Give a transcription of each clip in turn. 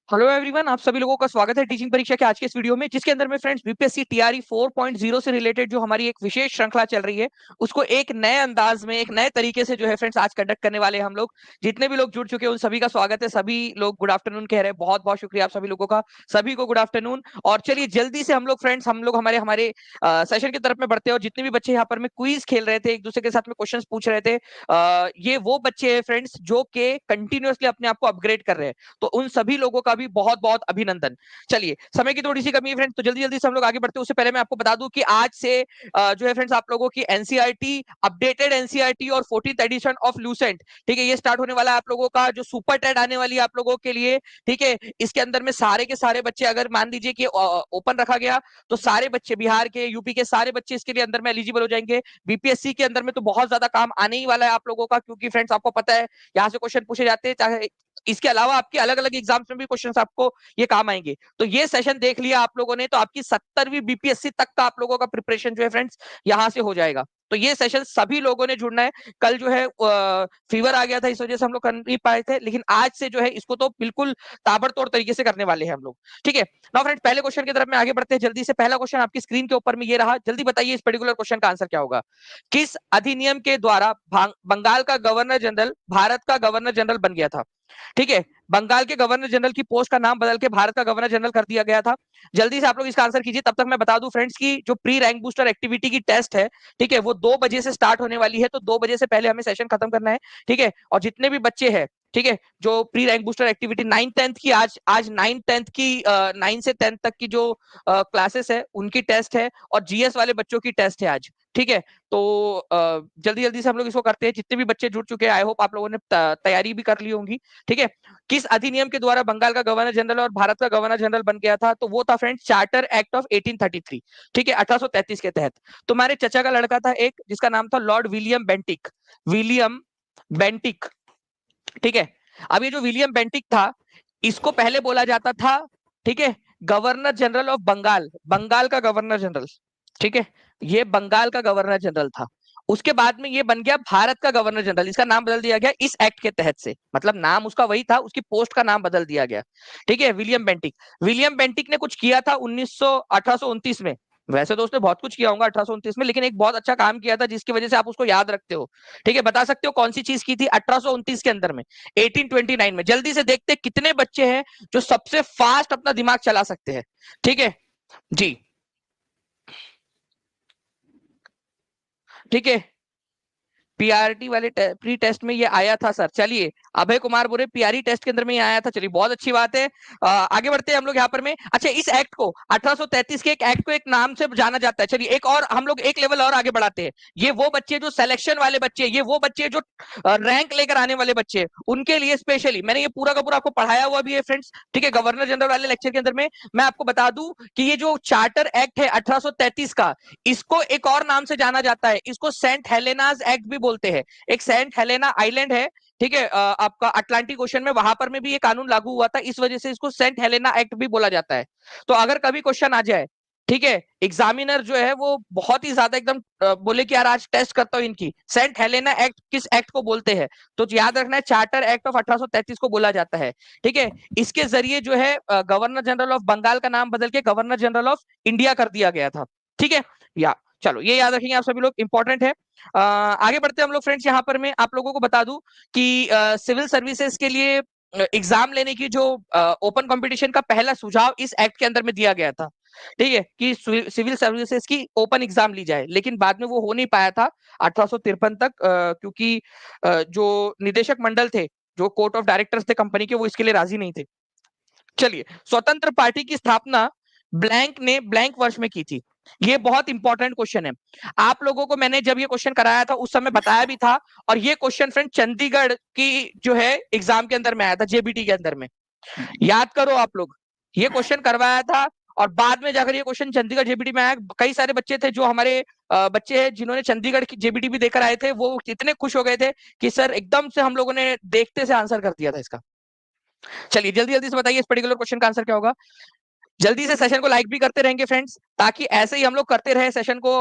Hello everyone, आप सभी लोगों का स्वागत है टीचिंग परीक्षा के आज के इस वीडियो में, जिसके अंदर में फ्रेंड्स बीपीएससी टीआरई 4.0 से रिलेटेड जो हमारी एक विशेष श्रृंखला चल रही है उसको एक नए अंदाज में एक नए तरीके से जो है फ्रेंड्स आज कंडक्ट करने वाले हैं हम लोग। जितने भी लोग जुड़ चुके हैं उन सभी का स्वागत है। सभी लोग गुड आफ्टरनून कह रहे हैं, बहुत बहुत शुक्रिया आप सभी लोगों का, सभी को गुड आफ्टरनून। और चलिए जल्दी से हम लोग फ्रेंड्स हमारे हमारे सेशन की तरफ में बढ़ते हैं। और जितने भी बच्चे यहाँ पर में क्विज खेल रहे थे, एक दूसरे के साथ में क्वेश्चन पूछ रहे थे, ये वो बच्चे हैं फ्रेंड्स जो के कंटिन्यूअसली अपने आप को अपग्रेड कर रहे हैं, तो उन सभी लोगों का भी बहुत बहुत अभिनंदन। चलिए, समय की थोड़ी सी कमी है फ्रेंड्स, तो जल्दी जल्दी से हम लोग आगे बढ़ते हैं। उससे पहले मैं आपको बता दूं कि आज से जो है फ्रेंड्स आप लोगों की एनसीईआरटी, अपडेटेड एनसीईआरटी और 14th एडिशन ऑफ लूसेंट, ठीक है, ये स्टार्ट होने वाला है आप लोगों का, जो सुपर टेट आने वाली है आप लोगों के लिए। ठीक है, इसके अंदर में सारे के सारे बच्चे, अगर मान लीजिए कि ओपन रखा गया तो सारे बच्चे, बिहार के, यूपी के सारे बच्चे इसके लिए अंदर में एलिजिबल हो जाएंगे। बीपीएससी के अंदर में तो बहुत ज्यादा काम आने ही वाला है आप लोगों का, क्योंकि फ्रेंड्स आपको पता है यहाँ से क्वेश्चन पूछे जाते हैं, चाहे इसके अलावा आपके अलग अलग एग्जाम्स में भी क्वेश्चंस आपको ये काम आएंगे। तो ये सेशन देख लिया आप लोगों ने तो आपकी 70वीं बीपीएससी तक का आप लोगों का प्रिपरेशन जो है फ्रेंड्स यहां से हो जाएगा। तो ये सेशन सभी लोगों ने जुड़ना है। कल जो है फीवर आ गया था, इस वजह से हम लोग कर नहीं पाए थे, लेकिन आज से जो है इसको तो बिल्कुल ताबड़तोड़ तरीके से करने वाले हैं हम लोग। ठीक है ना फ्रेंड्स, पहले क्वेश्चन की तरफ में आगे बढ़ते हैं जल्दी से। पहला क्वेश्चन आपकी स्क्रीन के ऊपर में ये रहा, जल्दी बताइए इस पर्टिकुलर क्वेश्चन का आंसर क्या होगा। किस अधिनियम के द्वारा बंगाल का गवर्नर जनरल भारत का गवर्नर जनरल बन गया था। ठीक है, बंगाल के गवर्नर जनरल की पोस्ट का नाम बदल के भारत का गवर्नर जनरल कर दिया गया था। जल्दी से आप लोग इसका आंसर कीजिए, तब तक मैं बता दूं फ्रेंड्स की जो प्री रैंक बूस्टर एक्टिविटी की टेस्ट है, ठीक है, वो 2 बजे से स्टार्ट होने वाली है, तो 2 बजे से पहले हमें सेशन खत्म करना है। ठीक है, और जितने भी बच्चे हैं, ठीक है, जो pre rank booster activity 9th 10th की, आज 9th 10th की 9 से 10th तक की जो क्लासेस है उनकी टेस्ट है, और जीएस वाले बच्चों की टेस्ट है आज। ठीक है, तो जल्दी जल्दी से हम लोग इसको करते हैं। जितने भी बच्चे जुड़ चुके हैं, आई होप आप लोगों ने तैयारी भी कर ली होंगी। ठीक है, किस अधिनियम के द्वारा बंगाल का गवर्नर जनरल और भारत का गवर्नर जनरल बन गया था, तो वो था फ्रेंड्स चार्टर एक्ट ऑफ 1833। ठीक है, 1833 के तहत। तुम्हारे चचा का लड़का था एक, जिसका नाम था Lord William Bentinck. William Bentinck, ठीक है। अब ये जो विलियम बेंटिक था, इसको पहले बोला जाता था, ठीक है, governor general of Bengal, Bengal का गवर्नर जनरल। ठीक है, ये बंगाल का गवर्नर जनरल था। उसके बाद में ये बन गया भारत का गवर्नर जनरल, इसका नाम बदल दिया गया इस एक्ट के तहत से, मतलब नाम उसका वही था, उसकी पोस्ट का नाम बदल दिया गया। ठीक है, विलियम बेंटिक। विलियम बेंटिक ने कुछ किया था 1829 में। वैसे तो उसने बहुत कुछ किया होगा 1829 में, लेकिन एक बहुत अच्छा काम किया था जिसकी वजह से आप उसको याद रखते हो। ठीक है, बता सकते हो कौन सी चीज की थी 1829 के अंदर में, 1829 में। जल्दी से देखते कितने बच्चे हैं जो सबसे फास्ट अपना दिमाग चला सकते हैं। ठीक है जी, ठीक है, पीआरटी वाले प्री टेस्ट में ये आया था सर। चलिए, अभय कुमार बोरे पीआरटी टेस्ट के अंदर में ये आया था। चलिए, बहुत अच्छी बात है। आगे बढ़ते हैं हम लोग यहाँ पर में। अच्छा, इस एक्ट को 1833 के एक एक्ट को एक नाम से जाना जाता है। चलिए, एक और हम लोग एक लेवल और आगे बढ़ाते हैं। ये वो बच्चे जो सिलेक्शन वाले बच्चे, ये वो बच्चे जो रैंक लेकर आने वाले बच्चे, उनके लिए स्पेशली मैंने ये पूरा का पूरा आपको पढ़ाया हुआ भी है फ्रेंड्स। ठीक है, गवर्नर जनरल वाले लेक्चर के अंदर में मैं आपको बता दूं कि ये जो चार्टर एक्ट है 1833 का, इसको एक और नाम से जाना जाता है, इसको सेंट हेलेनाज एक्ट भी बोलते हैं। एक सेंट हेलेना आइलैंड है, ठीक है, आपका अटलांटिक ओशन में, वहां पर में भी ये कानून लागू हुआ था, इस वजह से इसको सेंट हेलेना एक्ट भी बोला जाता है। तो अगर कभी क्वेश्चन आ जाए, ठीक है, एग्जामिनर जो है वो बहुत ही ज्यादा एकदम बोले कि यार आज टेस्ट करता हूं इनकी, सेंट हेलेना एक्ट किस एक्ट को बोलते हैं, तो याद रखना है चार्टर एक्ट ऑफ 1833 को बोला जाता है। ठीक है, इसके जरिए जो है गवर्नर जनरल ऑफ बंगाल का नाम बदल के गवर्नर जनरल ऑफ इंडिया कर दिया गया था। ठीक है, या चलो ये याद रखेंगे आप सभी लोग, इंपॉर्टेंट है। आगे बढ़ते हैं हम लोग फ्रेंड्स। यहाँ पर मैं आप लोगों को बता दूं कि सिविल सर्विसेज के लिए एग्जाम लेने की जो ओपन कंपटीशन का पहला सुझाव इस एक्ट के अंदर में दिया गया था। ठीक है, कि सिविल सर्विसेज की ओपन एग्जाम ली जाए, लेकिन बाद में वो हो नहीं पाया था 1853 तक, क्योंकि जो निदेशक मंडल थे, जो कोर्ट ऑफ डायरेक्टर्स थे कंपनी के, वो इसके लिए राजी नहीं थे। चलिए, स्वतंत्र पार्टी की स्थापना ब्लैंक ने ब्लैंक वर्ष में की थी। ये बहुत इंपॉर्टेंट क्वेश्चन है। आप लोगों को मैंने जब ये क्वेश्चन कराया था उस समय बताया भी था, और ये क्वेश्चन फ्रेंड चंडीगढ़ की जो है एग्जाम के अंदर में आया था, जेबीटी के अंदर में। याद करो आप लोग, ये क्वेश्चन करवाया था, और बाद में जाकर ये क्वेश्चन चंडीगढ़ जेबीटी में आया। कई सारे बच्चे थे जो हमारे बच्चे हैं जिन्होंने चंडीगढ़ की जेबीटी भी देकर आए थे, वो इतने खुश हो गए थे कि सर एकदम से हम लोगों ने देखते से आंसर कर दिया था इसका। चलिए, जल्दी जल्दी से बताइए इस पर्टिकुलर क्वेश्चन का आंसर क्या होगा। जल्दी से सेशन को लाइक भी करते रहेंगे फ्रेंड्स, ताकि ऐसे ही हम लोग करते रहे सेशन को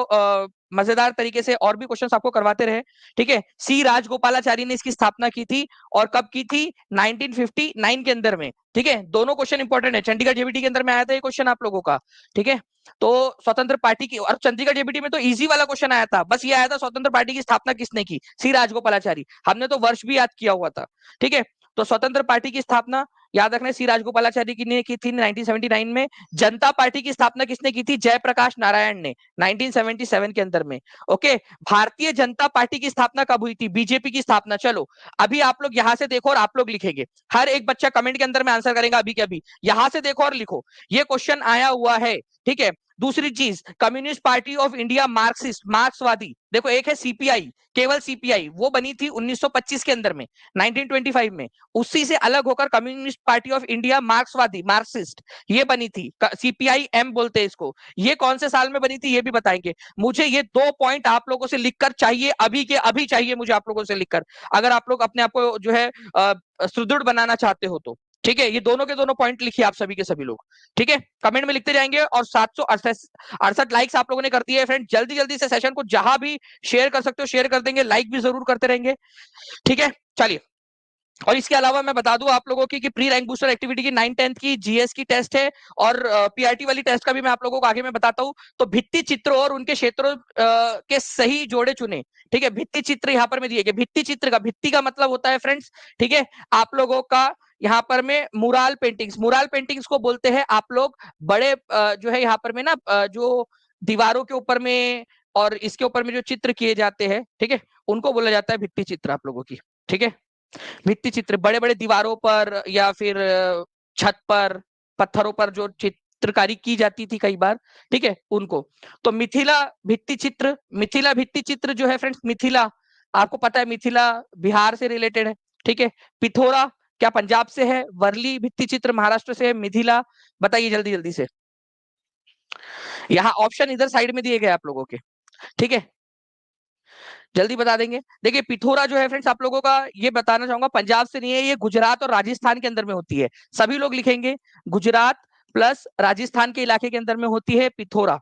मजेदार तरीके से और भी क्वेश्चंस आपको करवाते रहे। ठीक है, सी राजगोपालाचारी ने इसकी स्थापना की थी और कब की थी? 1959 के अंदर में। ठीक है, दोनों क्वेश्चन इंपॉर्टेंट है, चंडीगढ़ जेबीटी के अंदर में आया था ये क्वेश्चन आप लोगों का। ठीक है, तो स्वतंत्र पार्टी की, और चंडीगढ़ जेबीटी में तो इजी वाला क्वेश्चन आया था, बस ये आया था स्वतंत्र पार्टी की स्थापना किसने की? सी राजगोपालाचारी। हमने तो वर्ष भी याद किया हुआ था। ठीक है, तो स्वतंत्र पार्टी की स्थापना याद रखना सी राजगोपालाचारी की ने की थी 1979 में। जनता पार्टी की स्थापना किसने की थी? जयप्रकाश नारायण ने 1977 के अंदर में। ओके, भारतीय जनता पार्टी की स्थापना कब हुई थी? बीजेपी की स्थापना। चलो अभी आप लोग यहां से देखो और आप लोग लिखेंगे, हर एक बच्चा कमेंट के अंदर में आंसर करेगा अभी के अभी। यहां से देखो और लिखो, ये क्वेश्चन आया हुआ है। ठीक है, दूसरी चीज, communist party of India Marxist, मार्क्सवादी, देखो एक है सीपीआई, केवल सीपीआई, वो बनी थी 1925 के अंदर में, 1925 में। उसी से अलग होकर कम्युनिस्ट पार्टी ऑफ इंडिया मार्क्सवादी, मार्क्सिस्ट, ये बनी थी, सीपीआई एम बोलते हैं इसको। ये कौन से साल में बनी थी ये भी बताएंगे मुझे। ये 2 पॉइंट आप लोगों से लिखकर चाहिए, अभी के अभी चाहिए मुझे आप लोगों से लिखकर, अगर आप लोग अपने आप को जो है सुदृढ़ बनाना चाहते हो तो। ठीक है, ये दोनों के दोनों पॉइंट लिखिए आप सभी के सभी लोग। ठीक है, कमेंट में लिखते जाएंगे। और 768 लाइक्स आप लोगों ने कर दिए फ्रेंड। जल्दी जल्दी से सेशन को जहां भी शेयर कर सकते हो शेयर कर देंगे, लाइक भी जरूर करते रहेंगे। ठीक है, चलिए। और इसके अलावा मैं बता दूं आप लोगों की कि प्री रैंक बूस्टर एक्टिविटी की 9-10 की जीएस की टेस्ट है, और पीआरटी वाली टेस्ट का भी मैं आप लोगों को आगे में बताता हूं। तो भित्ति चित्रों और उनके क्षेत्रों के सही जोड़े चुने। ठीक है, भित्ति चित्र यहां पर में दिए गए। भित्ति चित्र का, भित्ति का मतलब होता है फ्रेंड्स, ठीक है, आप लोगों का यहाँ पर में मुराल पेंटिंग्स, मुराल पेंटिंग्स को बोलते हैं आप लोग बड़े जो है यहाँ पर में ना जो दीवारों के ऊपर में और इसके ऊपर में जो चित्र किए जाते हैं, ठीक है, उनको बोला जाता है भित्ति चित्र आप लोगों की। ठीक है, भित्ति चित्र बड़े बड़े दीवारों पर या फिर छत पर, पत्थरों पर जो चित्रकारी की जाती थी कई बार, ठीक है, उनको। तो मिथिला भित्ति चित्र, मिथिला भित्ति चित्र जो है फ्रेंड्स, मिथिला आपको पता है मिथिला बिहार से रिलेटेड है। ठीक है, पिथोरा क्या पंजाब से है? वर्ली भित्ति चित्र महाराष्ट्र से है। मिथिला बताइए जल्दी जल्दी से, यहाँ ऑप्शन इधर साइड में दिए गए आप लोगों के। ठीक है, जल्दी बता देंगे। देखिए पिथोरा जो है फ्रेंड्स आप लोगों का, ये बताना चाहूंगा, पंजाब से नहीं है, ये गुजरात और राजस्थान के अंदर में होती है। सभी लोग लिखेंगे गुजरात प्लस राजस्थान के इलाके के अंदर में होती है पिथोरा,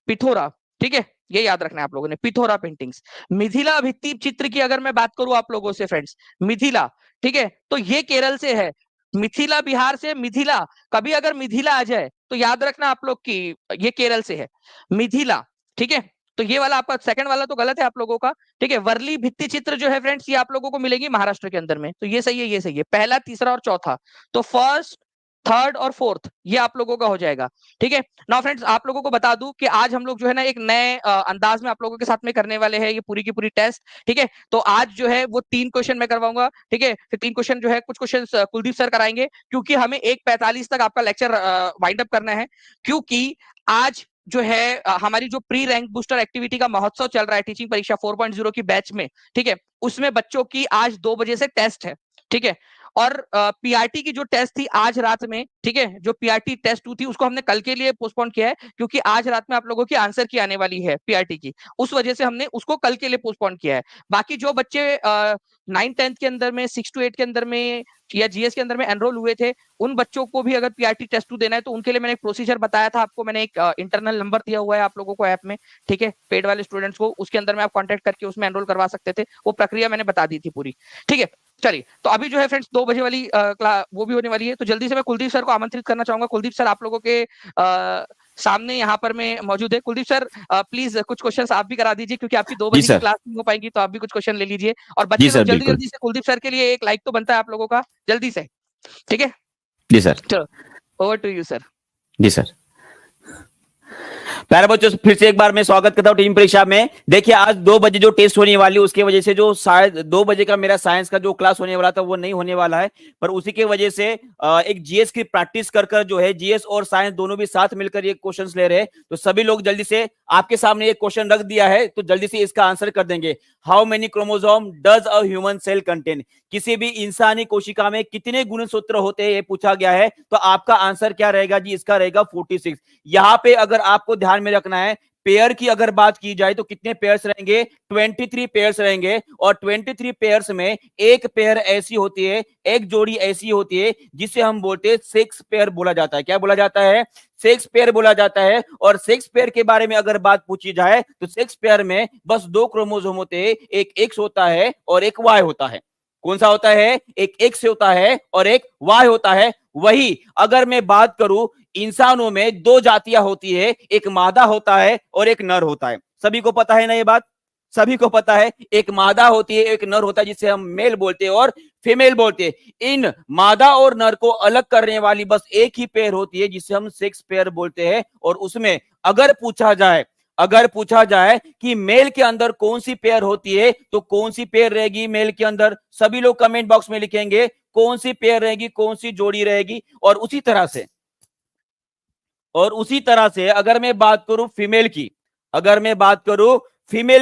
पिथोरा। ठीक है, ये याद रखना है आप लोगों ने, पिथोरा पेंटिंग्स। मिथिला भित्ति चित्र की अगर मैं बात करूं आप लोगों से फ्रेंड्स, मिथिला, ठीक है, तो ये केरल से है। मिथिला बिहार से, मिथिला कभी अगर मिथिला आ जाए तो याद रखना आप लोग की ये केरल से है, मिथिला। ठीक है, तो ये वाला आपका सेकंड वाला तो गलत है आप लोगों का। ठीक है, वर्ली भित्ति चित्र जो है फ्रेंड्स ये आप लोगों को मिलेगी महाराष्ट्र के अंदर में, तो ये सही है, ये सही है, पहला, तीसरा और चौथा। तो फर्स्ट, थर्ड और फोर्थ ये आप लोगों का हो जाएगा। ठीक है, नाउ फ्रेंड्स आप लोगों को बता दूं कि आज हम लोग जो है ना एक नए अंदाज में आप लोगों के साथ में करने वाले हैं ये पूरी की पूरी टेस्ट। ठीक है, तो आज जो है वो 3 क्वेश्चन मैं करवाऊंगा। ठीक है, फिर 3 क्वेश्चन जो है, कुछ क्वेश्चन कुलदीप सर कराएंगे, क्योंकि हमें 1:45 तक आपका लेक्चर वाइंड अप करना है। क्योंकि आज जो है हमारी जो प्री रैंक बूस्टर एक्टिविटी का महोत्सव चल रहा है टीचिंग परीक्षा 4.0 की बैच में, ठीक है, उसमें बच्चों की आज 2 बजे से टेस्ट है। ठीक है, और पीआरटी की जो टेस्ट थी आज रात में, ठीक है, जो पीआरटी टेस्ट 2 थी उसको हमने कल के लिए पोस्टपोन किया है, क्योंकि आज रात में आप लोगों की आंसर की आने वाली है पीआरटी की, उस वजह से हमने उसको कल के लिए पोस्टपोन किया है। बाकी जो बच्चे 9-10 के अंदर में, 6 to 8 के अंदर में या जीएस के अंदर में एनरोल हुए थे, उन बच्चों को भी अगर पीआरटी टेस्ट 2 देना है तो उनके लिए मैंने एक प्रोसीजर बताया था आपको, मैंने एक इंटरनल नंबर दिया हुआ है आप लोगों को ऐप में। ठीक है, पेड वाले स्टूडेंट्स को उसके अंदर में आप कांटेक्ट करके उसमें एनरोल करवा सकते थे, वो प्रक्रिया मैंने बता दी थी पूरी। ठीक है, चलिए, तो अभी जो है फ्रेंड्स 2 बजे वाली वो भी होने वाली है, तो जल्दी से मैं कुलदीप सर को आमंत्रित करना चाहूंगा। कुलदीप सर आप लोगों के सामने यहाँ पर में मौजूद है। कुलदीप सर प्लीज कुछ क्वेश्चंस आप भी करा दीजिए, क्योंकि आपकी 2 बजे की क्लास नहीं हो पाएगी, तो आप भी कुछ क्वेश्चन ले लीजिए। और बच्चे लोग जल्दी जल्दी से, कुलदीप सर के लिए एक लाइक तो बनता है आप लोगों का, जल्दी से। ठीक है जी सर, चलो ओवर टू यू सर। जी सर। प्यारे बच्चों फिर से एक बार मैं स्वागत करता हूं टीम परीक्षा में। देखिए आज 2 बजे जो टेस्ट होने वाली है उसके वजह से जो शायद 2 बजे का मेरा साइंस का जो क्लास होने वाला था वो नहीं होने वाला है, पर उसी के वजह से एक जीएस की प्रैक्टिस कर जो है, जीएस और साइंस दोनों भी साथ मिलकर ये क्वेश्चंस ले रहे हैं। तो सभी लोग जल्दी से, आपके सामने एक क्वेश्चन रख दिया है तो जल्दी से इसका आंसर कर देंगे। How many chromosome does a human cell contain? किसी भी इंसानी कोशिका में कितने गुणसूत्र होते हैं ये पूछा गया है, तो आपका आंसर क्या रहेगा जी? इसका रहेगा 46। यहां पे अगर आपको ध्यान में रखना है, पेयर की अगर बात की जाए तो कितने पेयर्स रहेंगे? 23 पेयर्स रहेंगे। और 23 पेयर्स में एक पेयर ऐसी होती है, एक जोड़ी ऐसी होती है जिसे हम बोलते हैं सेक्स पेयर बोला जाता है। क्या बोला जाता है? सेक्स पेयर बोला जाता है। और सेक्स पेयर के बारे में अगर बात पूछी जाए तो सेक्स पेयर में बस दो क्रोमोसोम होते हैं, एक एक्स होता है और एक वाई होता है। कौन सा होता है? एक एक्स होता है और एक वाई होता है। वही अगर मैं बात करूं, इंसानों में दो जातियां होती है, एक मादा होता है और एक नर होता है। सभी को पता है ना ये बात? सभी को पता है, एक मादा होती है, एक नर होता है, जिसे हम मेल बोलते हैं और फीमेल बोलते हैं। इन मादा और नर को अलग करने वाली बस एक ही पेयर होती है जिसे हम सेक्स पेयर बोलते हैं। और उसमें अगर पूछा जाए कि मेल के अंदर कौन सी पेयर होती है तो कौन सी पेयर रहेगी मेल के अंदर? सभी लोग कमेंट बॉक्स में लिखेंगे कौन सी पेयर रहेगी, कौन सी जोड़ी रहेगी। और उसी तरह से अगर मैं बात करूं फीमेल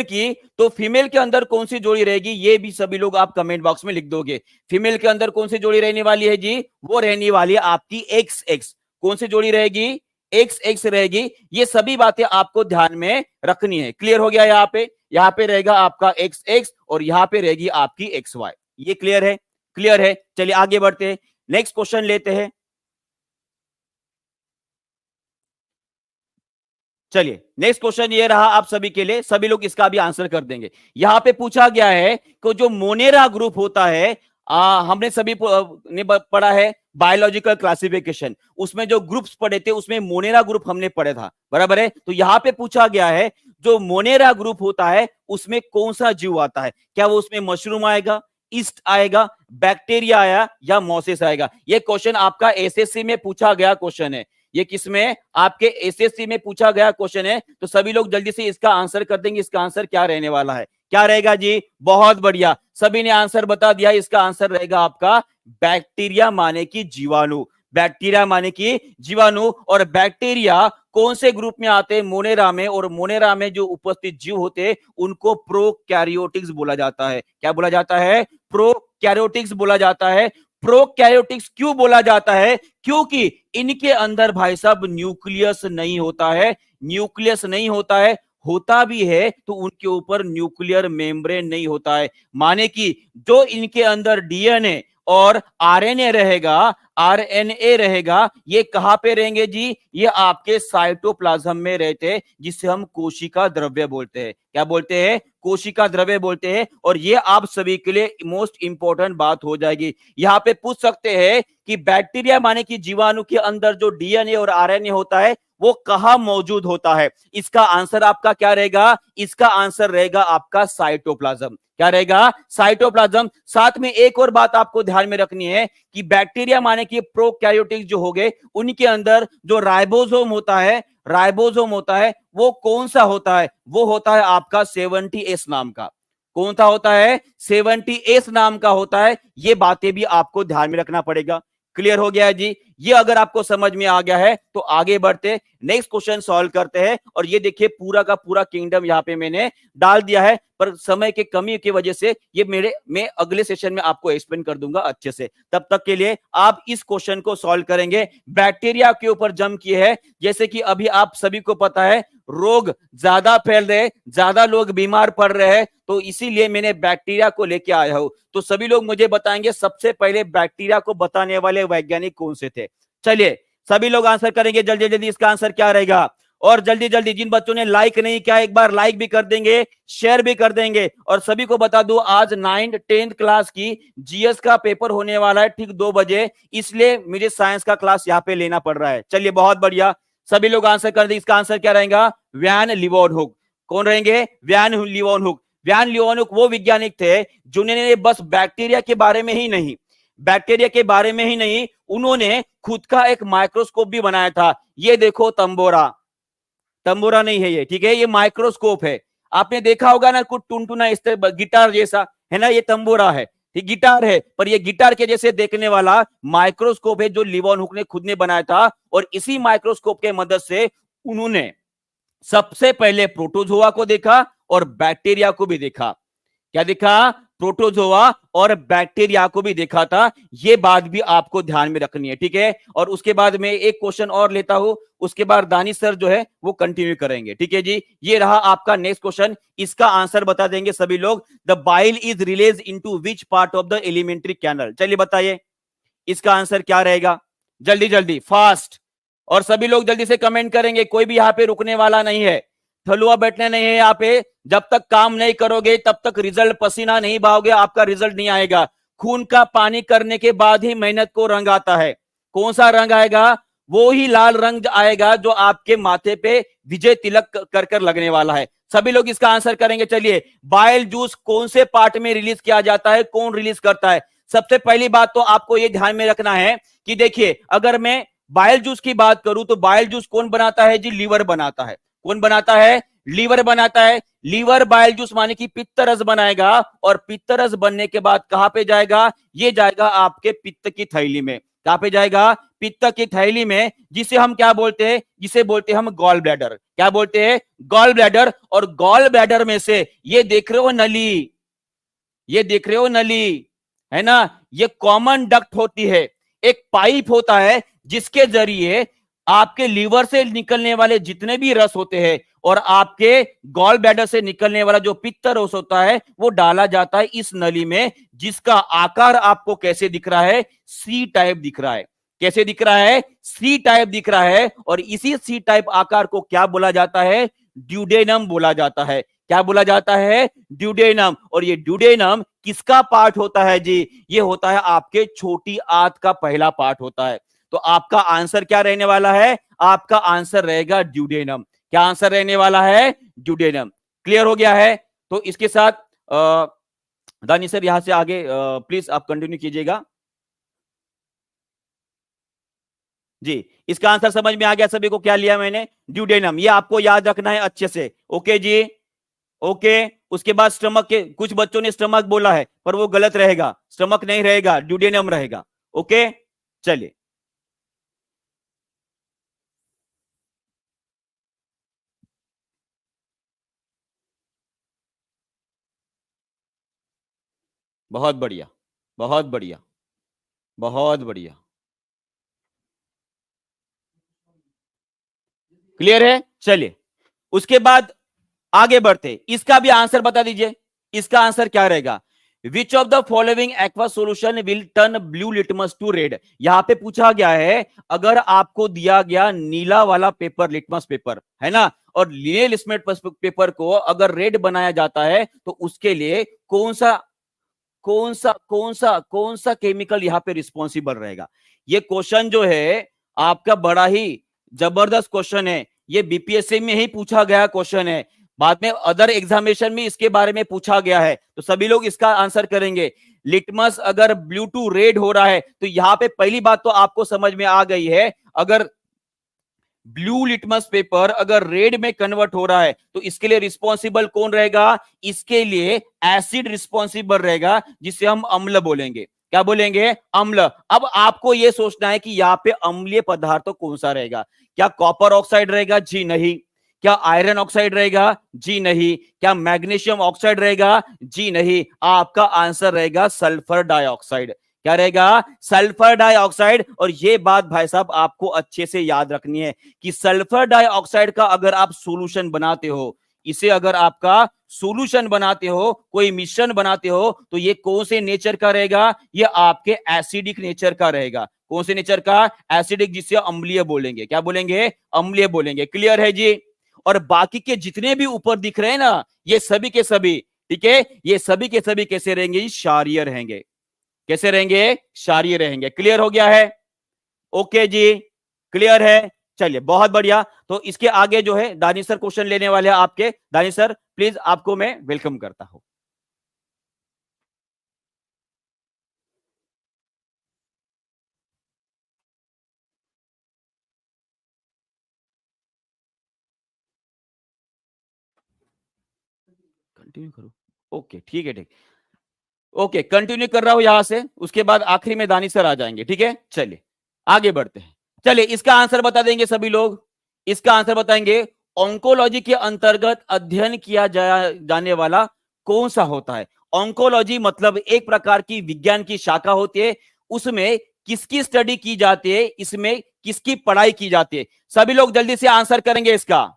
की, तो फीमेल के अंदर कौन सी जोड़ी रहेगी ये भी सभी लोग आप कमेंट बॉक्स में लिख दोगे। फीमेल के अंदर कौन सी जोड़ी रहने वाली है जी? वो रहने वाली है आपकी एक्स एक्स। कौन सी जोड़ी रहेगी? एक्स एक्स रहेगी। ये सभी बातें आपको ध्यान में रखनी है। क्लियर हो गया? यहाँ पे रहेगा आपका एक्स एक्स और यहाँ पे रहेगी आपकी एक्स वाई। ये क्लियर है? क्लियर है। चलिए आगे बढ़ते हैं, नेक्स्ट क्वेश्चन लेते हैं। चलिए नेक्स्ट क्वेश्चन ये रहा आप सभी के लिए, सभी लोग इसका भी आंसर कर देंगे। यहां पे पूछा गया है कि जो मोनेरा ग्रुप होता है, हमने सभी ने पढ़ा है बायोलॉजिकल क्लासिफिकेशन, उसमें जो ग्रुप्स पढ़े थे उसमें मोनेरा ग्रुप हमने पढ़ा था, बराबर है? तो यहां पे पूछा गया है जो मोनेरा ग्रुप होता है उसमें कौन सा जीव आता है? क्या वो उसमें मशरूम आएगा, ईस्ट आएगा, बैक्टीरिया आया या मोसेस आएगा? ये क्वेश्चन आपका एसएससी में पूछा गया क्वेश्चन है। ये किसमें? आपके एसएससी में पूछा गया क्वेश्चन है। तो सभी लोग जल्दी से इसका आंसर कर देंगे। इसका आंसर क्या रहने वाला है? क्या रहेगा जी? बहुत बढ़िया, सभी ने आंसर बता दिया। इसका आंसर रहेगा आपका बैक्टीरिया माने की जीवाणु। बैक्टीरिया माने की जीवाणु। और बैक्टीरिया कौन से ग्रुप में आते हैं? मोनेरा में। और मोनेरा में जो उपस्थित जीव होते हैं उनको प्रोकैरियोटिक्स बोला जाता है। क्या बोला जाता है? प्रोकैरियोटिक्स बोला जाता है। प्रोकैरियोटिक्स क्यों बोला जाता है? क्योंकि इनके अंदर भाई साहब न्यूक्लियस नहीं होता है। न्यूक्लियस नहीं होता है, होता भी है तो उनके ऊपर न्यूक्लियर मेम्ब्रेन नहीं होता है। माने कि जो इनके अंदर डीएनए और आरएनए रहेगा, ये कहां पे रहेंगे जी? ये आपके साइटोप्लाज्म में रहते हैं, जिसे हम कोशिका द्रव्य बोलते हैं। क्या बोलते हैं? कोशिका द्रव्य बोलते हैं। और ये आप सभी के लिए मोस्ट इंपॉर्टेंट बात हो जाएगी। यहां पे पूछ सकते हैं कि बैक्टीरिया माने कि जीवाणु के अंदर जो डीएनए और आरएनए होता है वो कहां मौजूद होता है? इसका आंसर आपका क्या रहेगा? इसका आंसर रहेगा आपका साइटोप्लाज्म। क्या रहेगा? साइटोप्लाज्म। साथ में एक और बात आपको ध्यान में रखनी है कि बैक्टीरिया माने कि प्रोकैरियोटिक जो हो गए, उनके अंदर जो राइबोसोम होता है वो कौन सा होता है? वो होता है आपका 70S नाम का। कौन सा होता है? 70S नाम का होता है। ये बातें भी आपको ध्यान में रखना पड़ेगा। क्लियर हो गया है जी? ये अगर आपको समझ में आ गया है तो आगे बढ़ते नेक्स्ट क्वेश्चन सॉल्व करते हैं। और ये देखिए पूरा का पूरा किंगडम यहां पे मैंने डाल दिया है, पर समय की कमी की वजह से ये मैं अगले सेशन में आपको एक्सप्लेन कर दूंगा अच्छे से। तब तक के लिए आप इस क्वेश्चन को सॉल्व करेंगे। बैक्टीरिया के ऊपर जम किए हैं, जैसे कि अभी आप सभी को पता है रोग ज्यादा फैल रहे, ज्यादा लोग बीमार पड़ रहे हैं, तो इसीलिए मैंने बैक्टीरिया को लेके आया हूं। तो सभी लोग मुझे बताएंगे सबसे पहले बैक्टीरिया को बताने वाले वैज्ञानिक कौन से थे? चलिए सभी लोग आंसर करेंगे जल्दी जल्दी। इसका आंसर क्या रहेगा? और जल्दी जल्दी जिन बच्चों ने लाइक नहीं किया एक बार लाइक भी कर देंगे, शेयर भी कर देंगे। और सभी को बता दूं आज 9th 10th क्लास की जीएस का पेपर होने वाला है ठीक 2 बजे, इसलिए मुझे साइंस का क्लास यहाँ पे लेना पड़ रहा है। चलिए बहुत बढ़िया, सभी लोग आंसर कर दें। इसका आंसर क्या रहेगा? वैन लीeuwenhoek। कौन रहेंगे? वैन लीeuwenhoek। वैन लीeuwenhoek वो वैज्ञानिक थे जिन्होंने बस बैक्टीरिया के बारे में ही नहीं, उन्होंने खुद का एक माइक्रोस्कोप भी बनाया था। ये देखो तंबोरा नहीं है ये, ठीक है? ये माइक्रोस्कोप है। आपने देखा होगा ना कुछ टुनटुना इस तरह गिटार जैसा है ना, ये तंबोरा है, ये गिटार है, पर ये गिटार के जैसे देखने वाला माइक्रोस्कोप है जो लीeuwenhoek ने खुद ने बनाया था। और इसी माइक्रोस्कोप के मदद से उन्होंने सबसे पहले प्रोटोजोआ को देखा और बैक्टीरिया को भी देखा। क्या देखा? प्रोटोजोआ और बैक्टीरिया को भी देखा था। ये बात भी आपको ध्यान में रखनी है, ठीक है। और उसके बाद में एक क्वेश्चन और लेता हूं, उसके बाद दानिश सर जो है वो कंटिन्यू करेंगे, ठीक है जी। ये रहा आपका नेक्स्ट क्वेश्चन, इसका आंसर बता देंगे सभी लोग। The bile is release into which part of the alimentary canal, चलिए बताइए इसका आंसर क्या रहेगा, जल्दी जल्दी फास्ट। और सभी लोग जल्दी से कमेंट करेंगे, कोई भी यहां पे रुकने वाला नहीं है, थलुआ बैठने नहीं है यहाँ पे। जब तक काम नहीं करोगे तब तक रिजल्ट, पसीना नहीं बहाओगे आपका रिजल्ट नहीं आएगा। खून का पानी करने के बाद ही मेहनत को रंग आता है। कौन सा रंग आएगा? वो ही लाल रंग आएगा जो आपके माथे पे विजय तिलक कर कर लगने वाला है। सभी लोग इसका आंसर करेंगे। चलिए, बाइल जूस कौन से पार्ट में रिलीज किया जाता है, कौन रिलीज करता है? सबसे पहली बात तो आपको यह ध्यान में रखना है कि देखिए, अगर मैं बाइल जूस की बात करूं तो बाइल जूस कौन बनाता है जी? लीवर बनाता है। कौन बनाता है? लीवर बनाता है। लीवर बाइल जूस माने कि पित्त रस बनाएगा, और पित्त रस बनने के बाद कहां पे जाएगा? ये जाएगा आपके पित्त की थैली में। कहां पे जाएगा? पित्त की थैली में, जिसे हम क्या बोलते हैं? जिसे बोलते हैं हम गॉल ब्लैडर। क्या बोलते हैं? Gall bladder. और गॉल ब्लैडर में से ये देख रहे हो नली, ये देख रहे हो नली, है ना? ये कॉमन डक्ट होती है, एक पाइप होता है जिसके जरिए आपके लीवर से निकलने वाले जितने भी रस होते हैं और आपके गॉल ब्लैडर से निकलने वाला जो पित्त रस होता है वो डाला जाता है इस नली में, जिसका आकार आपको कैसे दिख रहा है? सी टाइप दिख रहा है। कैसे दिख रहा है? सी टाइप दिख रहा है। और इसी सी टाइप आकार को क्या बोला जाता है? ड्यूडेनम बोला जाता है। क्या बोला जाता है? ड्यूडेनम। और ये ड्यूडेनम किसका पार्ट होता है जी? ये होता है आपके छोटी आंत का पहला पार्ट होता है। तो आपका आंसर क्या रहने वाला है? आपका आंसर रहेगा ड्यूडेनम। क्या आंसर रहने वाला है? ड्यूडेनम। क्लियर हो गया है? तो इसके साथ दानी सर यहां से आगे प्लीज आप कंटिन्यू कीजिएगा जी। इसका आंसर समझ में आ गया सभी को? क्या लिया मैंने? ड्यूडेनम। ये आपको याद रखना है अच्छे से। ओके जी, ओके। उसके बाद स्टमक के, कुछ बच्चों ने स्टमक बोला है पर वो गलत रहेगा, स्टमक नहीं रहेगा, ड्यूडेनम रहेगा। ओके, चलिए। बहुत बढ़िया, बहुत बढ़िया, बहुत बढ़िया। क्लियर है? चलिए, उसके बाद आगे बढ़ते, इसका भी आंसर बता दीजिए। इसका आंसर क्या रहेगा? Which of the following aqua solution will turn blue litmus to red? यहां पे पूछा गया है, अगर आपको दिया गया नीला वाला पेपर, लिटमस पेपर है ना, और नीले लिटमस पेपर को अगर रेड बनाया जाता है तो उसके लिए कौन सा केमिकल यहां पे रिस्पॉन्सिबल रहेगा? ये क्वेश्चन जो है आपका बड़ा ही जबरदस्त क्वेश्चन है। ये बीपीएससी में ही पूछा गया क्वेश्चन है, बाद में अदर एग्जामिनेशन में इसके बारे में पूछा गया है। तो सभी लोग इसका आंसर करेंगे। लिटमस अगर ब्लू टू रेड हो रहा है तो यहां पे पहली बात तो आपको समझ में आ गई है, अगर ब्लू लिटमस पेपर अगर रेड में कन्वर्ट हो रहा है तो इसके लिए रिस्पॉन्सिबल कौन रहेगा? इसके लिए एसिड रिस्पॉन्सिबल रहेगा, जिसे हम अम्ल बोलेंगे। क्या बोलेंगे? अम्ल। अब आपको यह सोचना है कि यहां पे अम्लीय पदार्थ तो कौन सा रहेगा? क्या कॉपर ऑक्साइड रहेगा? जी नहीं। क्या आयरन ऑक्साइड रहेगा? जी नहीं। क्या मैग्नीशियम ऑक्साइड रहेगा? जी नहीं। आपका आंसर रहेगा सल्फर डाइऑक्साइड। क्या रहेगा? Sulphur dioxide. और ये बात भाई साहब आपको अच्छे से याद रखनी है कि सल्फर डाइऑक्साइड का अगर आप सॉल्यूशन बनाते हो, इसे अगर आपका सॉल्यूशन बनाते हो, कोई मिश्रण बनाते हो, तो ये कौन से नेचर का रहेगा? ये आपके एसिडिक नेचर का रहेगा। कौन से नेचर का? एसिडिक, जिसे अम्लीय बोलेंगे। क्या बोलेंगे? अम्लीय बोलेंगे। क्लियर है जी? और बाकी के जितने भी ऊपर दिख रहे हैं ना, ये सभी के सभी, ठीक है, ये सभी के सभी कैसे रहेंगे? क्षारीय रहेंगे। कैसे रहेंगे? क्षारीय रहेंगे। क्लियर हो गया है? ओके जी, क्लियर है? चलिए, बहुत बढ़िया। तो इसके आगे जो है दानिश सर क्वेश्चन लेने वाले हैं आपके। दानिश सर प्लीज, आपको मैं वेलकम करता हूं। कंटिन्यू करो। ओके, ठीक है, ठीक। ओके, कंटिन्यू कर रहा हूं यहां से, उसके बाद आखिरी में दानिश सर आ जाएंगे। ठीक है, चलिए आगे बढ़ते हैं। चलिए, इसका आंसर बता देंगे सभी लोग। इसका आंसर बताएंगे, ऑन्कोलॉजी के अंतर्गत अध्ययन किया जाने वाला कौन सा होता है? ऑन्कोलॉजी मतलब एक प्रकार की विज्ञान की शाखा होती है, उसमें किसकी स्टडी की जाती है, इसमें किसकी पढ़ाई की जाती है। सभी लोग जल्दी से आंसर करेंगे इसका।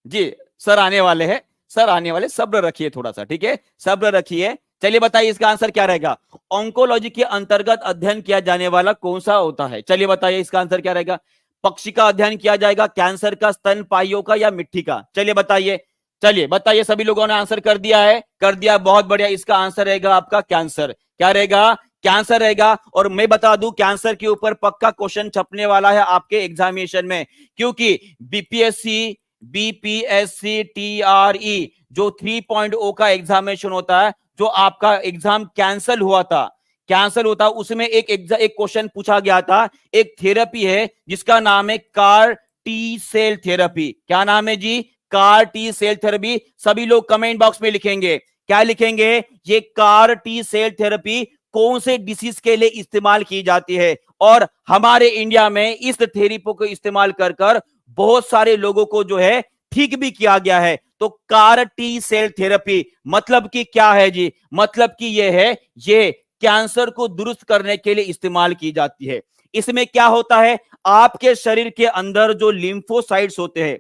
जी सर आने वाले हैं, सर आने वाले, सब्र रखिए थोड़ा सा, ठीक है, सब्र रखिए। चलिए बताइए इसका आंसर क्या रहेगा। ऑन्कोलॉजी के अंतर्गत अध्ययन किया जाने वाला कौन सा होता है, चलिए बताइए इसका आंसर क्या रहेगा। पक्षी का अध्ययन किया जाएगा, कैंसर का, स्तनपाइयों का, या मिट्टी का, चलिए बताइए। चलिए बताइए, सभी लोगों ने आंसर कर दिया है, कर दिया, बहुत बढ़िया। इसका आंसर रहेगा आपका कैंसर। क्या रहेगा, कैंसर रहेगा। और मैं बता दूं, कैंसर के ऊपर पक्का क्वेश्चन छपने वाला है आपके एग्जामिनेशन में, क्योंकि बीपीएससी, बीपीएससी टीआरई जो 3.0 का एग्जामिनेशन होता है, जो आपका एग्जाम कैंसल हुआ था, कैंसल होता, उसमें एक क्वेश्चन पूछा गया था। एक थेरेपी है जिसका नाम है कार टी सेल थेरेपी। क्या नाम है जी, कार टी सेल थेरेपी। सभी लोग कमेंट बॉक्स में लिखेंगे, क्या लिखेंगे, ये कार टी सेल थेरेपी कौन से डिसीज के लिए इस्तेमाल की जाती है। और हमारे इंडिया में इस थेरेपी को इस्तेमाल कर बहुत सारे लोगों को जो है ठीक भी किया गया है। तो कार टी सेल थेरेपी मतलब कि क्या है जी, मतलब कि ये है, ये कैंसर को दुरुस्त करने के लिए इस्तेमाल की जाती है। इसमें क्या होता है, आपके शरीर के अंदर जो लिम्फोसाइट्स होते हैं,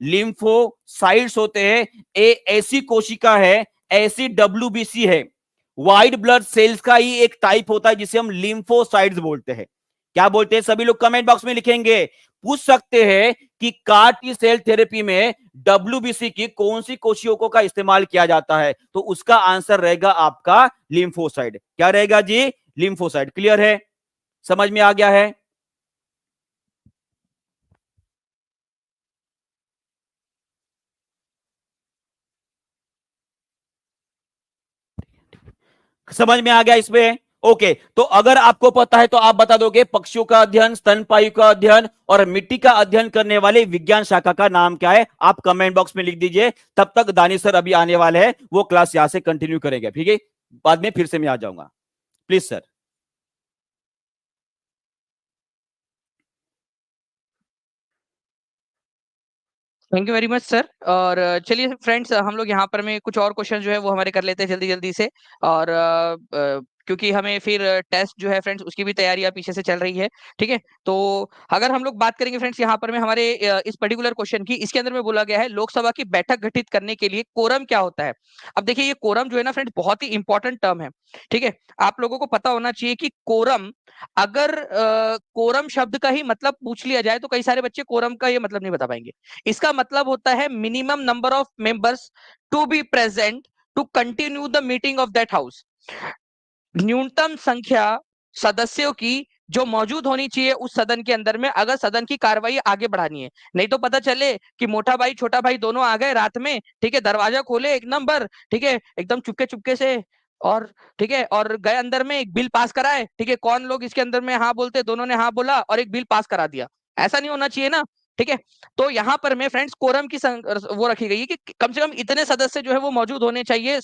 लिम्फोसाइट्स होते हैं, ऐसी कोशिका है, ऐसी डब्ल्यूबीसी है, व्हाइट ब्लड सेल्स का ही एक टाइप होता है जिसे हम लिम्फोसाइट्स बोलते हैं। क्या बोलते हैं, सभी लोग कमेंट बॉक्स में लिखेंगे। पूछ सकते हैं कि कार टी सेल थेरेपी में डब्ल्यूबीसी की कौन सी कोशिकाओं का इस्तेमाल किया जाता है, तो उसका आंसर रहेगा आपका लिम्फोसाइट। क्या रहेगा जी, लिम्फोसाइट। क्लियर है, समझ में आ गया है। समझ में आ गया इसमें, ओके। तो अगर आपको पता है तो आप बता दोगे पक्षियों का अध्ययन, स्तनपायु का अध्ययन और मिट्टी का अध्ययन करने वाले विज्ञान शाखा का नाम क्या है, आप कमेंट बॉक्स में लिख दीजिए। तब तक दानिश सर अभी आने वाले हैं, वो क्लास यहां से कंटिन्यू करेंगे, ठीक है, बाद में फिर से मैं आ जाऊंगा, please sir. Thank you very much sir. और चलिए फ्रेंड्स, हम लोग यहाँ पर में कुछ और क्वेश्चन जो है वो हमारे कर लेते हैं जल्दी जल्दी से। और क्योंकि हमें फिर टेस्ट जो है फ्रेंड्स उसकी भी तैयारियां पीछे से चल रही है, ठीक है। तो अगर हम लोग बात करेंगे फ्रेंड्स यहाँ पर में हमारे इस पर्टिकुलर क्वेश्चन की, इसके अंदर में बोला गया है लोकसभा की बैठक गठित करने के लिए कोरम क्या होता है। अब देखिए ये कोरम जो है ना फ्रेंड्स बहुत ही इंपॉर्टेंट टर्म है, ठीक है। आप लोगों को पता होना चाहिए कि कोरम, अगर कोरम शब्द का ही मतलब पूछ लिया जाए तो कई सारे बच्चे कोरम का ये मतलब नहीं बता पाएंगे। इसका मतलब होता है minimum number of members to be present to continue the meeting of that house. न्यूनतम संख्या सदस्यों की जो मौजूद होनी चाहिए उस सदन के अंदर में, अगर सदन की कार्रवाई आगे बढ़ानी है। नहीं तो पता चले कि मोटा भाई छोटा भाई दोनों आ गए रात में, ठीक है, दरवाजा खोले एक नंबर, ठीक है, एकदम चुपके चुपके से, और ठीक है, और गए अंदर में एक बिल पास कराए, ठीक है, कौन लोग इसके अंदर में हाँ बोलते, दोनों ने हाँ बोला और एक बिल पास करा दिया। ऐसा नहीं होना चाहिए ना, ठीक है। तो यहाँ पर में फ्रेंड्स कोरम की वो रखी गई है कि कम से कम इतने सदस्य जो है वो मौजूद होने चाहिए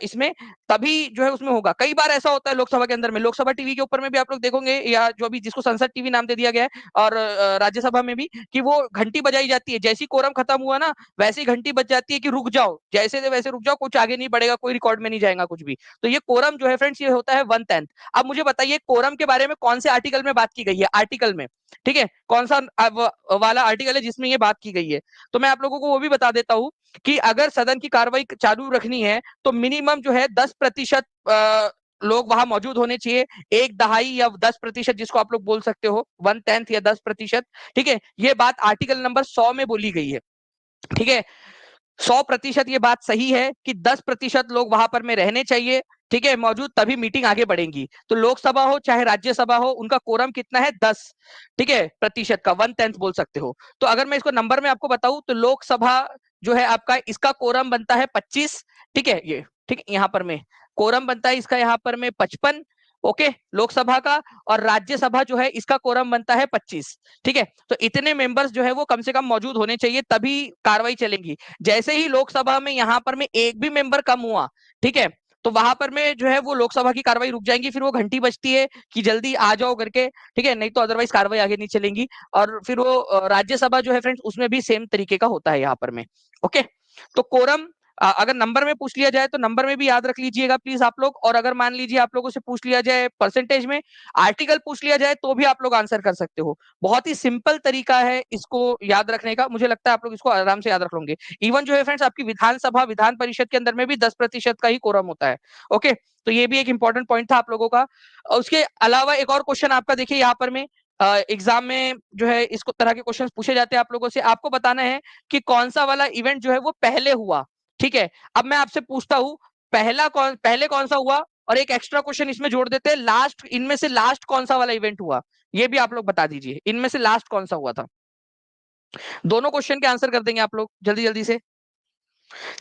इसमें, तभी जो है उसमें होगा। कई बार ऐसा होता है लोकसभा के अंदर में, लोकसभा टीवी के ऊपर में भी आप लोग देखोगे, या जो अभी जिसको संसद टीवी नाम दे दिया गया है, और राज्यसभा में भी, कि वो घंटी बजाई जाती है, जैसी कोरम खत्म हुआ ना वैसी घंटी बज जाती है कि रुक जाओ, जैसे से वैसे रुक जाओ, कुछ आगे नहीं बढ़ेगा, कोई रिकॉर्ड में नहीं जाएगा कुछ भी। तो ये कोरम जो है फ्रेंड्स ये होता है 1/10। अब मुझे बताइए कोरम के बारे में कौन से आर्टिकल में बात की गई है, आर्टिकल में, ठीक है, कौन सा वाला आर्टिकल है जिसमें ये बात की गई है। तो मैं आप लोगों को वो भी बता देता हूं कि अगर सदन की कार्रवाई चालू रखनी है तो मिनिमम जो है 10% लोग वहां मौजूद होने चाहिए। एक दहाई या 10% जिसको आप लोग बोल सकते हो, 1/10 या 10%, ठीक है। ये बात आर्टिकल नंबर 100 में बोली गई है, ठीक है। 100% ये बात सही है कि 10% लोग वहां पर में रहने चाहिए, ठीक है, मौजूद, तभी मीटिंग आगे बढ़ेगी। तो लोकसभा हो चाहे राज्यसभा हो, उनका कोरम कितना है, 10, ठीक है, प्रतिशत का, 1/10 बोल सकते हो। तो अगर मैं इसको नंबर में आपको बताऊं तो लोकसभा जो है आपका, इसका कोरम बनता है 25, ठीक है, ये ठीक है, यहाँ पर में कोरम बनता है इसका यहाँ पर में 55, ओके, लोकसभा का। और राज्यसभा जो है इसका कोरम बनता है 25, ठीक है। तो इतने मेंबर्स जो है वो कम से कम मौजूद होने चाहिए तभी कार्रवाई चलेगी। जैसे ही लोकसभा में यहाँ पर में एक भी मेंबर कम हुआ, ठीक है, तो वहां पर में जो है वो लोकसभा की कार्रवाई रुक जाएंगी, फिर वो घंटी बजती है कि जल्दी आ जाओ करके, ठीक है, नहीं तो अदरवाइज कार्रवाई आगे नहीं चलेंगी। और फिर वो राज्यसभा जो है फ्रेंड्स उसमें भी सेम तरीके का होता है यहाँ पर में, ओके। तो कोरम अगर नंबर में पूछ लिया जाए तो नंबर में भी याद रख लीजिएगा प्लीज आप लोग, और अगर मान लीजिए आप लोगों से पूछ लिया जाए परसेंटेज में, आर्टिकल पूछ लिया जाए तो भी आप लोग आंसर कर सकते हो। बहुत ही सिंपल तरीका है इसको याद रखने का, मुझे लगता है आप लोग इसको आराम से याद रख लोगे। इवन जो है फ्रेंड्स आपकी विधानसभा विधान परिषद के अंदर में भी 10% का ही कोरम होता है। ओके, तो ये भी एक इंपॉर्टेंट पॉइंट था आप लोगों का। उसके अलावा एक और क्वेश्चन आपका देखिए यहाँ पर में एग्जाम में जो है इसको तरह के क्वेश्चन पूछे जाते हैं आप लोगों से, आपको बताना है कि कौन सा वाला इवेंट जो है वो पहले हुआ। ठीक है, अब मैं आपसे पूछता हूं पहले कौन सा हुआ, और एक एक्स्ट्रा क्वेश्चन इसमें जोड़ देते हैं, लास्ट इनमें से लास्ट कौन सा वाला इवेंट हुआ, ये भी आप लोग बता दीजिए इनमें से लास्ट कौन सा हुआ था। दोनों क्वेश्चन के आंसर कर देंगे आप लोग जल्दी जल्दी से।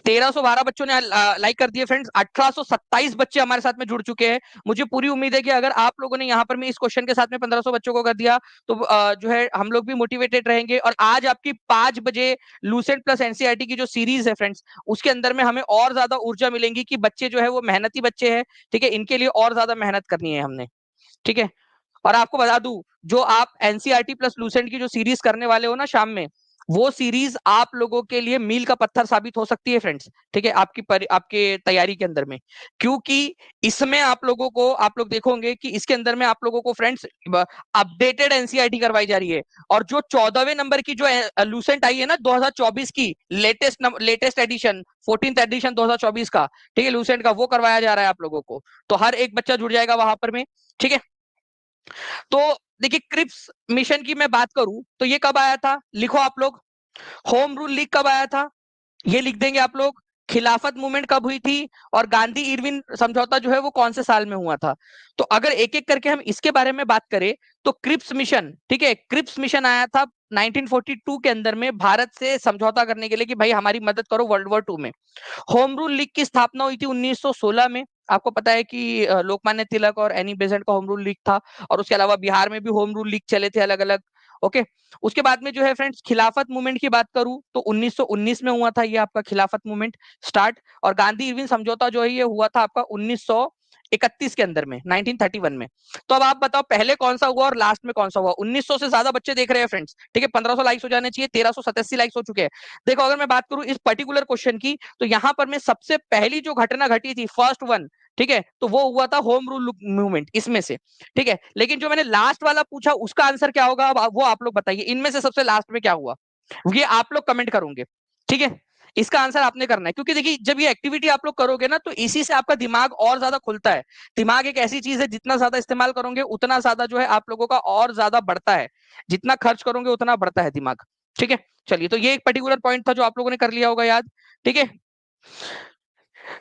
1312 बच्चों ने लाइक कर दिए फ्रेंड्स, 1827 बच्चे हमारे साथ में जुड़ चुके हैं। मुझे पूरी उम्मीद है कि अगर आप लोगों ने यहाँ पर में इस क्वेश्चन के साथ में 1500 बच्चों को कर दिया तो जो है हम लोग भी मोटिवेटेड रहेंगे। और आज आपकी 5 बजे लूसेंट प्लस एनसीईआरटी की जो सीरीज है फ्रेंड्स, उसके अंदर में हमें और ज्यादा ऊर्जा मिलेंगी कि बच्चे जो है वो मेहनती बच्चे हैं, ठीक है, इनके लिए और ज्यादा मेहनत करनी है हमने। ठीक है, और आपको बता दूं, जो आप एनसीईआरटी प्लस लूसेंट की जो सीरीज करने वाले हो ना शाम में, वो सीरीज आप लोगों के लिए मील का पत्थर साबित हो सकती है फ्रेंड्स। ठीक है, आपके तैयारी के अंदर में, क्योंकि इसमें आप लोग देखोगे कि इसके अंदर में आप लोगों को फ्रेंड्स अपडेटेड एनसीईआरटी करवाई जा रही है। और जो 14वें नंबर की जो लूसेंट आई है ना 2024 की लेटेस्ट एडिशन, 14th एडिशन 2024 का, ठीक है, लूसेंट का, वो करवाया जा रहा है आप लोगों को। तो हर एक बच्चा जुड़ जाएगा वहां पर में। ठीक है, तो देखिए क्रिप्स मिशन की मैं बात करूं तो ये कब आया था, लिखो आप लोग। होम रूल लीग कब आया था, ये लिख देंगे आप लोग। खिलाफत मूवमेंट कब हुई थी, और गांधी इरविन समझौता जो है वो कौन से साल में हुआ था। तो अगर एक एक करके हम इसके बारे में बात करें तो क्रिप्स मिशन, ठीक है, क्रिप्स मिशन आया था 1942 के अंदर में भारत से समझौता करने के लिए कि भाई हमारी मदद करो वर्ल्ड वॉर 2 में। होम रूल लीग की स्थापना हुई थी 1916 में। आपको पता है कि लोकमान्य तिलक और एनी बेसेंट का होम रूल लीग था, और उसके अलावा बिहार में भी होम रूल लीग चले थे अलग अलग। ओके, उसके बाद में जो है फ्रेंड्स खिलाफत मूवमेंट की बात करूं तो 1919 में हुआ था ये आपका खिलाफत मूवमेंट स्टार्ट। और गांधी इरविन समझौता जो है ये हुआ था आपका 1931 के अंदर में, 1931 में। तो अब आप बताओ पहले कौन सा हुआ और लास्ट में कौन सा हुआ। 1900 से ज्यादा बच्चे देख रहे हैं फ्रेंड्स, ठीक है, 1500 लाइक्स हो जाने चाहिए, 1387 लाइक्स हो चुके हैं। देखो अगर मैं बात करूं इस पर्टिकुलर क्वेश्चन की, तो यहां पर मैं सबसे पहली जो घटना घटी थी फर्स्ट वन, ठीक है, तो वो हुआ था होम रूल मूवमेंट इसमें से। ठीक है, लेकिन जो मैंने लास्ट वाला पूछा उसका आंसर क्या होगा, अब वो आप लोग बताइए, इनमें से सबसे लास्ट में क्या हुआ, ये आप लोग कमेंट करोगे। ठीक है, इसका आंसर आपने करना है, क्योंकि देखिए जब ये एक्टिविटी आप लोग करोगे ना तो इसी से आपका दिमाग और ज्यादा खुलता है। दिमाग एक ऐसी चीज है, जितना ज्यादा इस्तेमाल करोगे उतना ज्यादा जो है आप लोगों का और ज्यादा बढ़ता है, जितना खर्च करोगे उतना बढ़ता है दिमाग। ठीक है, चलिए, तो ये एक पर्टिकुलर पॉइंट था जो आप लोगों ने कर लिया होगा याद। ठीक है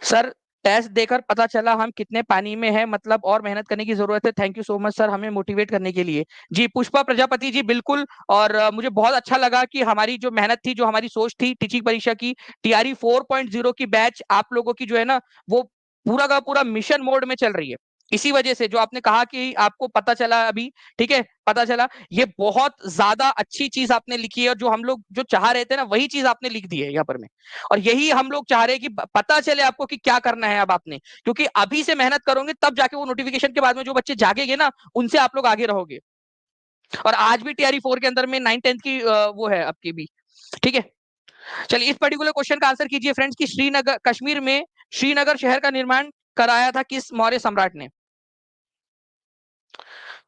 सर, टेस्ट देकर पता चला हम कितने पानी में है, मतलब और मेहनत करने की जरूरत है। Thank you so much sir हमें मोटिवेट करने के लिए। जी पुष्पा प्रजापति जी बिल्कुल। और मुझे बहुत अच्छा लगा कि हमारी जो मेहनत थी, जो हमारी सोच थी टीचिंग परीक्षा की, टीआरई 4.0 की बैच आप लोगों की जो है ना वो पूरा का पूरा मिशन मोड में चल रही है। इसी वजह से जो आपने कहा कि आपको पता चला अभी, ठीक है, पता चला, ये बहुत ज्यादा अच्छी चीज आपने लिखी है, और जो हम लोग जो चाह रहे थे ना वही चीज आपने लिख दी है यहाँ पर में। और यही हम लोग चाह रहे हैं कि पता चले आपको कि क्या करना है अब आपने, क्योंकि अभी से मेहनत करोगे तब जाके वो नोटिफिकेशन के बाद में जो बच्चे जागेंगे ना उनसे आप लोग आगे रहोगे। और आज भी टीआरई 4 के अंदर में 9th-10th की वो है आपकी भी। ठीक है, चलिए इस पर्टिकुलर क्वेश्चन का आंसर कीजिए फ्रेंड्स कि श्रीनगर कश्मीर में श्रीनगर शहर का निर्माण कराया था किस मौर्य सम्राट ने,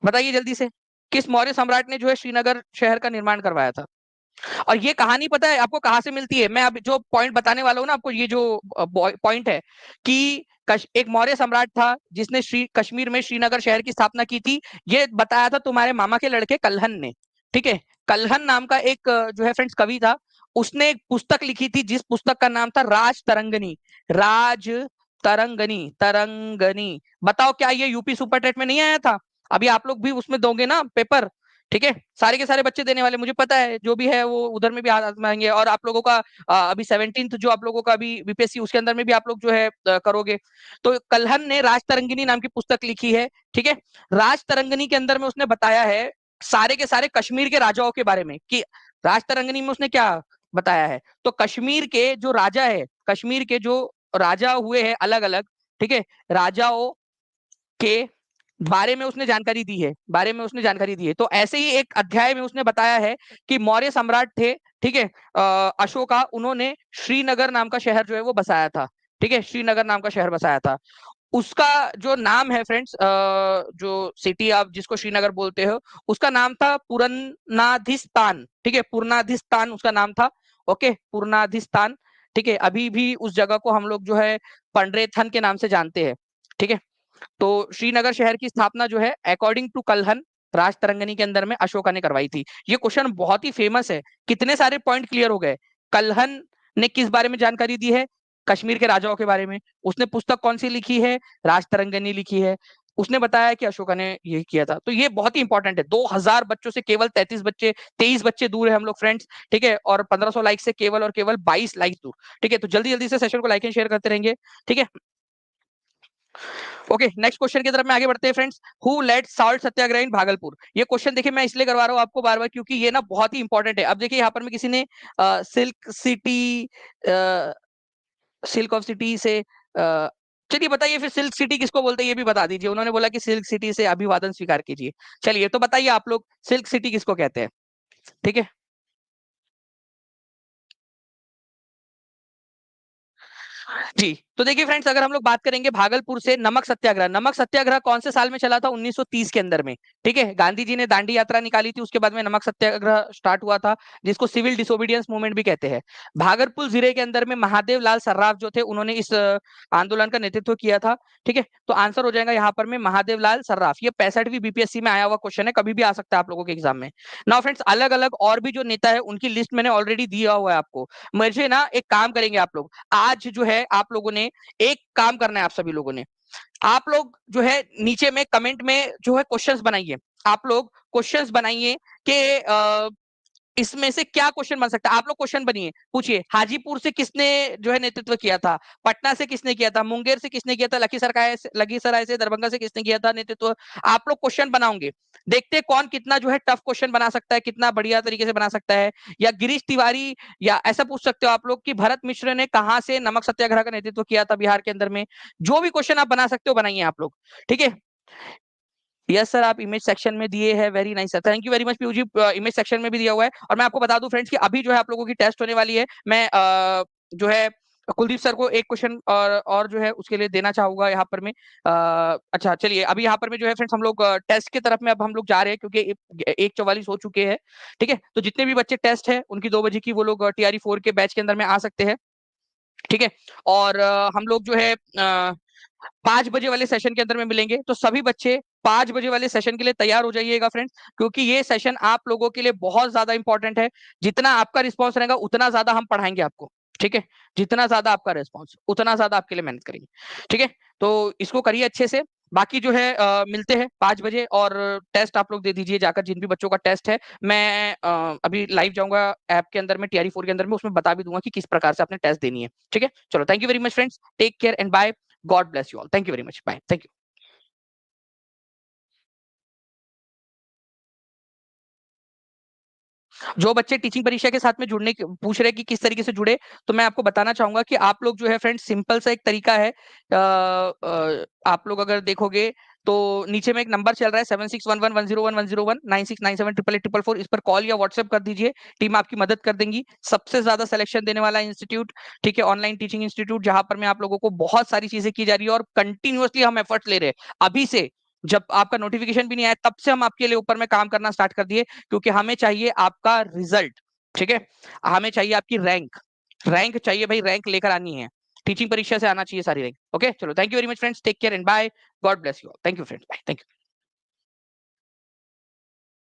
बताइए जल्दी से, किस मौर्य सम्राट ने जो है श्रीनगर शहर का निर्माण करवाया था। और ये कहानी पता है आपको कहां से मिलती है, मैं अब जो पॉइंट बताने वाला हूं ना आपको, ये जो पॉइंट है कि एक मौर्य सम्राट था जिसने कश्मीर में श्रीनगर शहर की स्थापना की थी, ये बताया था तुम्हारे मामा के लड़के कल्हन ने। ठीक है, कल्हन नाम का एक जो है फ्रेंड्स कवि था, उसने एक पुस्तक लिखी थी जिस पुस्तक का नाम था राज तरंगनी। राज तरंगनी, तरंगनी, बताओ क्या ये यूपी सुपर टेट में नहीं आया था। अभी आप लोग भी उसमें दोगे ना पेपर, ठीक है, सारे के सारे बच्चे देने वाले, मुझे पता है जो भी है वो उधर में भी आजमाएंगे। और आप लोगों का अभी 17th जो आप लोगों का अभी बीपीएससी उसके अंदर में भी आप लोग जो है करोगे। तो कल्हन ने राज तरंगिनी नाम की पुस्तक लिखी है। ठीक है, राज तरंगिनी के अंदर में उसने बताया है सारे के सारे कश्मीर के राजाओं के बारे में, कि राज तरंगिनी में उसने क्या बताया है। तो कश्मीर के जो राजा है, कश्मीर के जो राजा हुए हैं अलग अलग, ठीक है, राजाओं के बारे में उसने जानकारी दी है, बारे में उसने जानकारी दी है। तो ऐसे ही एक अध्याय में उसने बताया है कि मौर्य सम्राट थे, ठीक है, अशोका, उन्होंने श्रीनगर नाम का शहर जो है वो बसाया था, ठीक है, श्रीनगर नाम का शहर बसाया था। उसका जो नाम है फ्रेंड्स, जो सिटी आप जिसको श्रीनगर बोलते हो, उसका नाम था पुरनाधिस्तान, ठीक है, पुरनाधिस्तान उसका नाम था। ओके, पुरनाधिस्तान, ठीक है। अभी भी उस जगह को हम लोग जो है पंडरेथन के नाम से जानते हैं, ठीक है। तो श्रीनगर शहर की स्थापना जो है अकॉर्डिंग टू कल्हन राजतरंगिणी के अंदर में अशोका ने करवाई थी। ये क्वेश्चन बहुत ही फेमस है, कितने सारे पॉइंट क्लियर हो गए। कल्हन ने किस बारे में जानकारी दी है? कश्मीर के राजाओं के बारे में। उसने पुस्तक कौन सी लिखी है? राजतरंगिणी लिखी है। उसने बताया कि अशोका ने ये किया था। तो ये बहुत ही इंपॉर्टेंट है। 2000 बच्चों से केवल 23 बच्चे दूर है हम लोग फ्रेंड्स, ठीक है, और 1500 लाइक से केवल और केवल 22 लाइक दूर, ठीक है। तो जल्दी जल्दी से सेशन को लाइक एंड शेयर करते रहेंगे, ठीक है। ओके, नेक्स्ट क्वेश्चन की तरफ में आगे बढ़ते हैं फ्रेंड्स। हु लेड सॉल्ट सत्याग्रह इन भागलपुर? ये क्वेश्चन देखिए मैं इसलिए करवा रहा हूँ आपको बार बार क्योंकि ये ना बहुत ही इंपॉर्टेंट है। अब देखिए यहाँ पर में किसी ने silk city, silk of city से चलिए बताइए फिर सिल्क सिटी किसको बोलते हैं ये भी बता दीजिए। उन्होंने बोला कि सिल्क सिटी से अभिवादन स्वीकार कीजिए। चलिए तो बताइए आप लोग सिल्क सिटी किसको कहते हैं, ठीक है। जी, तो देखिए फ्रेंड्स, अगर हम लोग बात करेंगे भागलपुर से नमक सत्याग्रह, नमक सत्याग्रह कौन से साल में चला था? 1930 के अंदर में, ठीक है। गांधी जी ने दांडी यात्रा निकाली थी, उसके बाद में नमक सत्याग्रह स्टार्ट हुआ था, जिसको सिविल डिसोबीडियंस मूवमेंट भी कहते हैं। भागलपुर जिले के अंदर में महादेव लाल सर्राफ जो थे, उन्होंने इस आंदोलन का नेतृत्व किया था, ठीक है। तो आंसर हो जाएगा यहाँ पर में महादेव लाल सर्राफ। ये 65वीं बीपीएससी में आया हुआ क्वेश्चन है, कभी भी आ सकता है आप लोगों के एग्जाम में। नाउ फ्रेंड्स, अलग अलग और भी जो नेता है उनकी लिस्ट मैंने ऑलरेडी दिया हुआ है आपको। मुझे ना एक काम करेंगे आप लोग, आज जो है आप लोगों ने एक काम करना है, आप सभी लोगों ने, आप लोग जो है नीचे में कमेंट में जो है क्वेश्चंस बनाइए। आप लोग क्वेश्चंस बनाइए कि इसमें से क्या क्वेश्चन बन सकता है। आप लोग क्वेश्चन बनिए, पूछिए हाजीपुर से किसने जो है नेतृत्व किया था, पटना से किसने किया था, मुंगेर से किसने किया था, लखीसराय से, दरभंगा से किसने किया था नेतृत्व। आप लोग क्वेश्चन बनाओगे, देखते कौन कितना जो है टफ क्वेश्चन बना सकता है, कितना बढ़िया तरीके से बना सकता है। या गिरीश तिवारी, या ऐसा पूछ सकते हो आप लोग कि भरत मिश्र ने कहां से नमक सत्याग्रह का नेतृत्व किया था बिहार के अंदर में। जो भी क्वेश्चन आप बना सकते हो बनाइए आप लोग, ठीक है। यस सर, आप इमेज सेक्शन में दिए हैं, very nice sir, thank you very much Piyu ji. Image section में भी दिया हुआ है। और मैं आपको बता दूं फ्रेंड्स कि अभी जो है आप लोगों की टेस्ट होने वाली है। मैं जो है कुलदीप सर को एक क्वेश्चन और जो है उसके लिए देना चाहूंगा यहाँ पर में। अच्छा चलिए, अभी यहाँ पर में जो है फ्रेंड्स हम लोग टेस्ट की तरफ में अब हम लोग जा रहे हैं क्योंकि 1:44 हो चुके हैं, ठीक है। तो जितने भी बच्चे टेस्ट है उनकी 2 बजे की वो लोग TRE 4 के बैच के अंदर में आ सकते हैं, ठीक है। और हम लोग जो है 5 बजे वाले सेशन के अंदर में मिलेंगे। तो सभी बच्चे 5 बजे वाले सेशन के लिए तैयार हो जाइएगा फ्रेंड्स, क्योंकि ये सेशन आप लोगों के लिए बहुत ज्यादा इंपॉर्टेंट है। जितना आपका रिस्पॉन्स रहेगा उतना ज्यादा हम पढ़ाएंगे आपको, ठीक है। जितना ज्यादा आपका रिस्पॉन्स उतना ज्यादा आपके लिए मेहनत करेंगे, ठीक है। तो इसको करिए अच्छे से। बाकी जो है मिलते हैं 5 बजे। और टेस्ट आप लोग दे दीजिए जाकर, जिन भी बच्चों का टेस्ट है। मैं अभी लाइव जाऊंगा ऐप के अंदर में, TRE 4 के अंदर में, उसमें बता भी दूंगा कि किस प्रकार से आपने टेस्ट देनी है, ठीक है। चलो, thank you very much friends, take care and bye, God bless you all, thank you very much, bye, thank you. जो बच्चे टीचिंग परीक्षा के साथ में जुड़ने पूछ रहे हैं कि किस तरीके से जुड़े, तो मैं आपको बताना चाहूंगा कि आप लोग जो है फ्रेंड्स, सिंपल सा एक तरीका है। आप लोग अगर देखोगे तो नीचे में एक नंबर चल रहा है 7611101101, 96978844, इस पर कॉल या व्हाट्सएप कर दीजिए। टीम आपकी मदद कर देंगी। सबसे ज्यादा सिलेक्शन देने वाला इंस्टीट्यूट, ठीक है, ऑनलाइन टीचिंग इंस्टीट्यूट, जहां पर मैं आप लोगों को बहुत सारी चीजें की जा रही है और कंटिन्यूअसली हम एफर्ट ले रहे हैं। अभी से जब आपका नोटिफिकेशन भी नहीं आया तब से हम आपके लिए ऊपर में काम करना स्टार्ट कर दिए, क्योंकि हमें चाहिए आपका रिजल्ट, ठीक है। हमें चाहिए आपकी रैंक, रैंक चाहिए भाई, रैंक लेकर आनी है। टीचिंग परीक्षा से आना चाहिए सारी रैंक। ओके, चलो, thank you very much friends, take care and bye, God bless you all, thank you friends, bye, thank you.